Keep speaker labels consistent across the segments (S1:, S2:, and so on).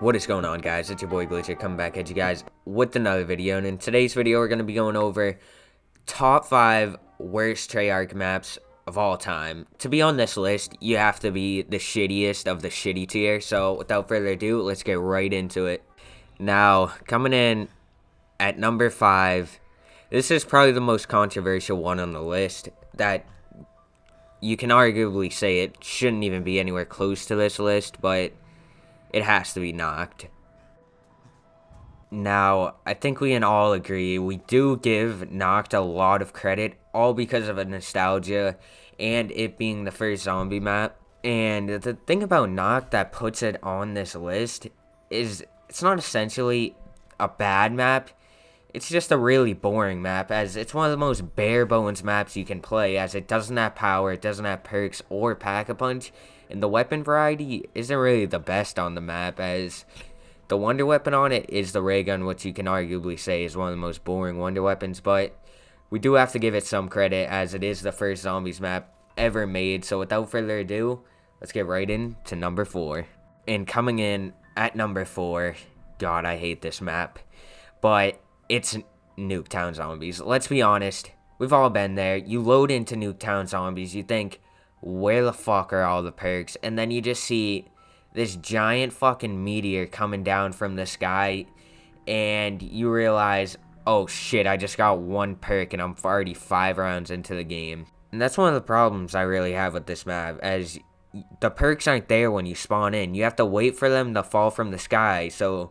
S1: What is going on, guys? It's your boy Glitcher coming back at you guys with another video. And in today's video, we're going to be going over top 5 worst Treyarch maps of all time. To be on this list, you have to be the shittiest of the shitty tier. So without further ado, let's get right into it. Now, coming in at number 5, this is probably the most controversial one on the list that you can arguably say it shouldn't even be anywhere close to this list, but it has to be knocked. Now, I think we can all agree, we do give Knocked a lot of credit, all because of a nostalgia and it being the first zombie map. And the thing about Knocked that puts it on this list is it's not essentially a bad map, it's just a really boring map, as it's one of the most bare bones maps you can play, as it doesn't have power, it doesn't have perks or pack-a-punch. And the weapon variety isn't really the best on the map, as the wonder weapon on it is the ray gun, which you can arguably say is one of the most boring wonder weapons, but we do have to give it some credit as it is the first zombies map ever made. So without further ado, let's get right into number 4. And coming in at number 4, God, I hate this map, but it's Nuketown Zombies. Let's be honest, we've all been there. You load into Nuketown Zombies, you think, where the fuck are all the perks? And then you just see this giant fucking meteor coming down from the sky, and you realize, oh shit, I just got one perk and I'm already 5 rounds into the game. And that's one of the problems I really have with this map, as the perks aren't there when you spawn in. You have to wait for them to fall from the sky, so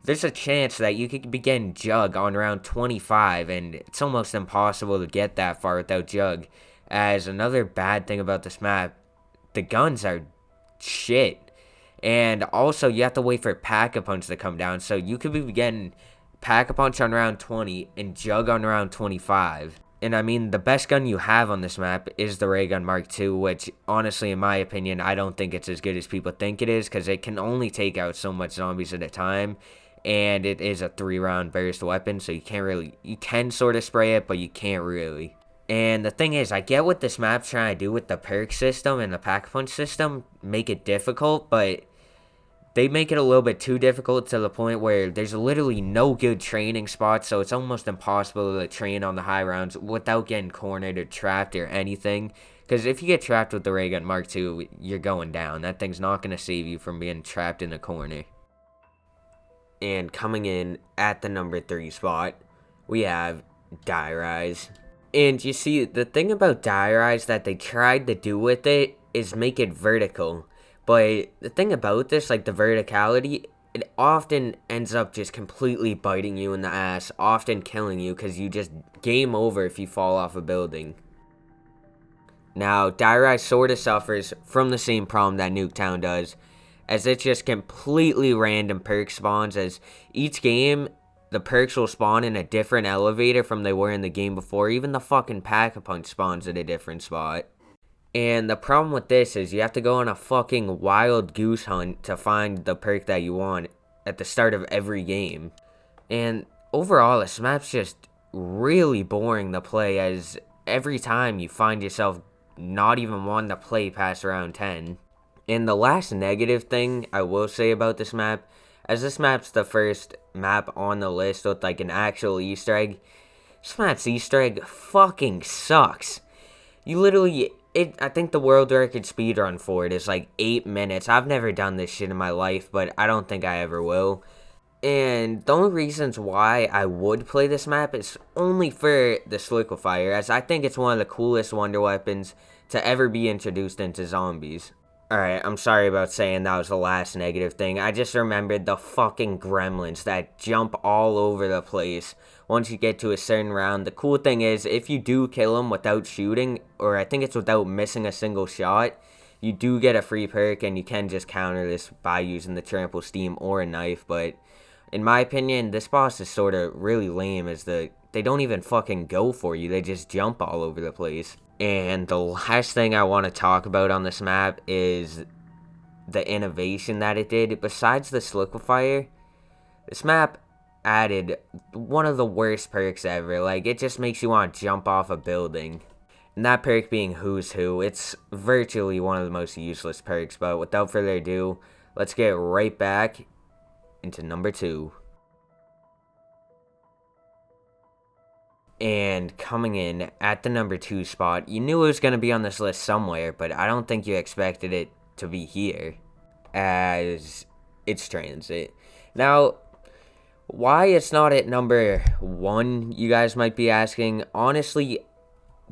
S1: there's a chance that you could be getting Jug on round 25, and it's almost impossible to get that far without Jug. As another bad thing about this map, the guns are shit. And also, you have to wait for Pack-a-Punch to come down. So you could be getting Pack-a-Punch on round 20 and Jug on round 25. And I mean, the best gun you have on this map is the Ray Gun Mark II, which honestly, in my opinion, I don't think it's as good as people think it is, because it can only take out so much zombies at a time. And it is a 3-round burst weapon, so you can sort of spray it, but you can't really. And the thing is, I get what this map's trying to do with the perk system and the pack-punch system, make it difficult, but they make it a little bit too difficult to the point where there's literally no good training spots, so it's almost impossible to train on the high rounds without getting cornered or trapped or anything. Because if you get trapped with the Ray Gun Mark II, you're going down. That thing's not going to save you from being trapped in a corner. And coming in at the number 3 spot, we have Die Rise. And you see, the thing about Die Rise that they tried to do with it is make it vertical. But the thing about this, like the verticality, it often ends up just completely biting you in the ass, often killing you, because you just game over if you fall off a building. Now, Die Rise sort of suffers from the same problem that Nuketown does, as it's just completely random perk spawns, as each game the perks will spawn in a different elevator from they were in the game before. Even the fucking Pack-a-Punch spawns at a different spot. And the problem with this is you have to go on a fucking wild goose hunt to find the perk that you want at the start of every game. And overall, this map's just really boring to play, as every time you find yourself not even wanting to play past round 10. And the last negative thing I will say about this map, as this map's the first map on the list with like an actual Easter egg, this map's Easter egg fucking sucks. You literally, I think the world record speedrun for it is like 8 minutes. I've never done this shit in my life, but I don't think I ever will. And the only reasons why I would play this map is only for the Sliquifier, as I think it's one of the coolest wonder weapons to ever be introduced into zombies. Alright, I'm sorry about saying that was the last negative thing. I just remembered the fucking gremlins that jump all over the place once you get to a certain round. The cool thing is, if you do kill them without shooting, or I think it's without missing a single shot, you do get a free perk, and you can just counter this by using the Trample Steam or a knife. But in my opinion, this boss is sort of really lame, as they don't even fucking go for you, they just jump all over the place. And the last thing I want to talk about on this map is the innovation that it did. Besides the Sliquifier, this map added one of the worst perks ever. Like, it just makes you want to jump off a building. And that perk being Who's Who. It's virtually one of the most useless perks, but without further ado, let's get right back into number 2. And coming in at the number 2 spot, you knew it was going to be on this list somewhere, but I don't think you expected it to be here, as it's transit. Now, why it's not at number 1, you guys might be asking. Honestly,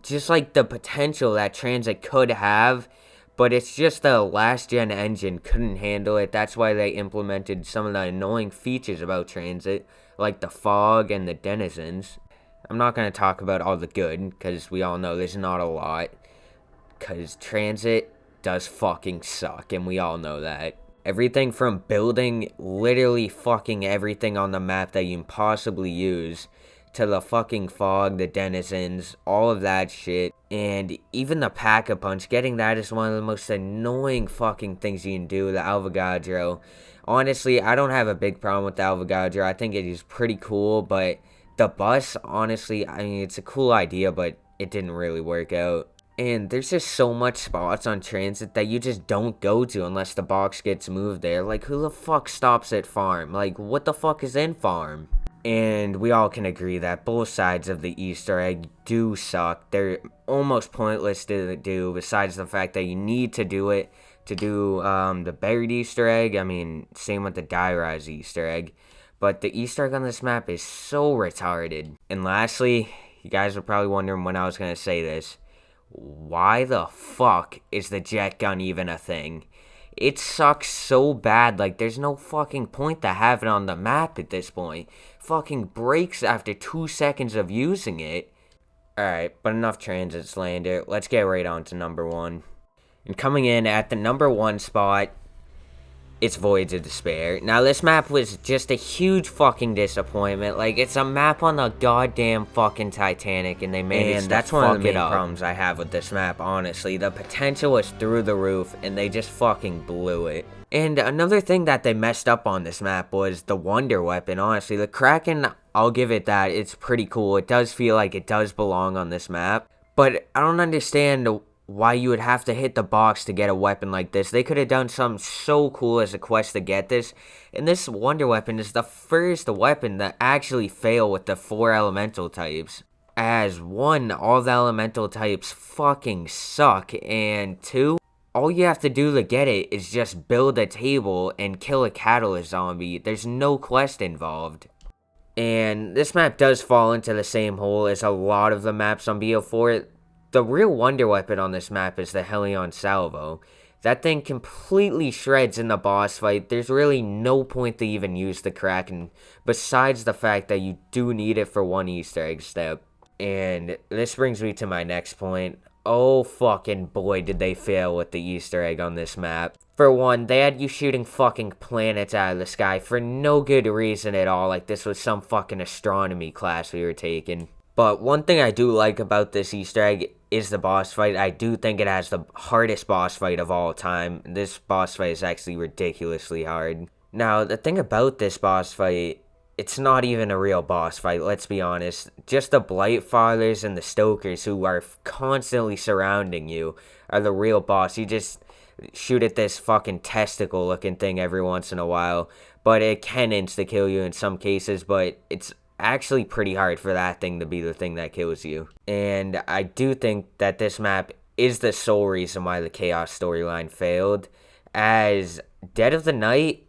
S1: just like the potential that transit could have, but it's just the last gen engine couldn't handle it. That's why they implemented some of the annoying features about transit, like the fog and the denizens. I'm not going to talk about all the good, because we all know there's not a lot, because transit does fucking suck, and we all know that. Everything from building literally fucking everything on the map that you can possibly use, to the fucking fog, the denizens, all of that shit, and even the pack-a-punch, getting that is one of the most annoying fucking things you can do, the Avogadro. Honestly, I don't have a big problem with the Avogadro. I think it is pretty cool, but the bus, honestly, I mean, it's a cool idea, but it didn't really work out. And there's just so much spots on transit that you just don't go to unless the box gets moved there. Like, who the fuck stops at farm? Like, what the fuck is in farm? And we all can agree that both sides of the Easter egg do suck. They're almost pointless to do, besides the fact that you need to do it to do the buried Easter egg. I mean, same with the Die Rise Easter egg. But the Easter egg on this map is so retarded. And lastly, you guys are probably wondering when I was going to say this. Why the fuck is the jet gun even a thing? It sucks so bad, like there's no fucking point to have it on the map at this point. Fucking breaks after 2 seconds of using it. Alright, but enough transit slander. Let's get right on to number 1. And coming in at the number 1 spot, it's Voids of Despair. Now, this map was just a huge fucking disappointment. Like, it's a map on the goddamn fucking Titanic, and they managed to that's one of the main problems I have with this map, honestly. The potential was through the roof, and they just fucking blew it. And another thing that they messed up on this map was the Wonder Weapon, honestly. The Kraken, I'll give it that. It's pretty cool. It does feel like it does belong on this map. But I don't understand why you would have to hit the box to get a weapon like this. They could have done something so cool as a quest to get this. And this Wonder Weapon is the first weapon that actually fail with the 4 elemental types. As 1, all the elemental types fucking suck. And 2, all you have to do to get it is just build a table and kill a catalyst zombie. There's no quest involved. And this map does fall into the same hole as a lot of the maps on BO4. The real Wonder Weapon on this map is the Helion Salvo. That thing completely shreds in the boss fight. There's really no point to even use the Kraken, besides the fact that you do need it for 1 Easter egg step. And this brings me to my next point. Oh fucking boy, did they fail with the Easter egg on this map. For 1, they had you shooting fucking planets out of the sky for no good reason at all, like this was some fucking astronomy class we were taking. But one thing I do like about this Easter egg is the boss fight. I do think it has the hardest boss fight of all time. This boss fight is actually ridiculously hard. Now, the thing about this boss fight, it's not even a real boss fight, let's be honest. Just the Blight Fathers and the Stokers who are constantly surrounding you are the real boss. You just shoot at this fucking testicle looking thing every once in a while. But it can insta-kill you in some cases, but it's actually pretty hard for that thing to be the thing that kills you. And I do think that this map is the sole reason why the Chaos storyline failed. As Dead of the Night,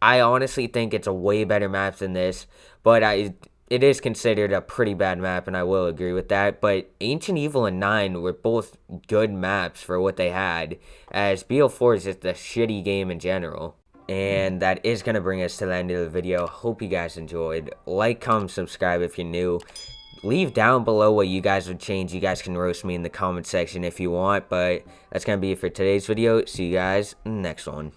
S1: I honestly think it's a way better map than this, but it is considered a pretty bad map, and I will agree with that. But Ancient Evil and 9 were both good maps for what they had, as BO4 is just a shitty game in general. And that is going to bring us to the end of the video. Hope you guys enjoyed. Like, comment, subscribe if you're new. Leave down below what you guys would change. You guys can roast me in the comment section if you want. But that's going to be it for today's video. See you guys in the next one.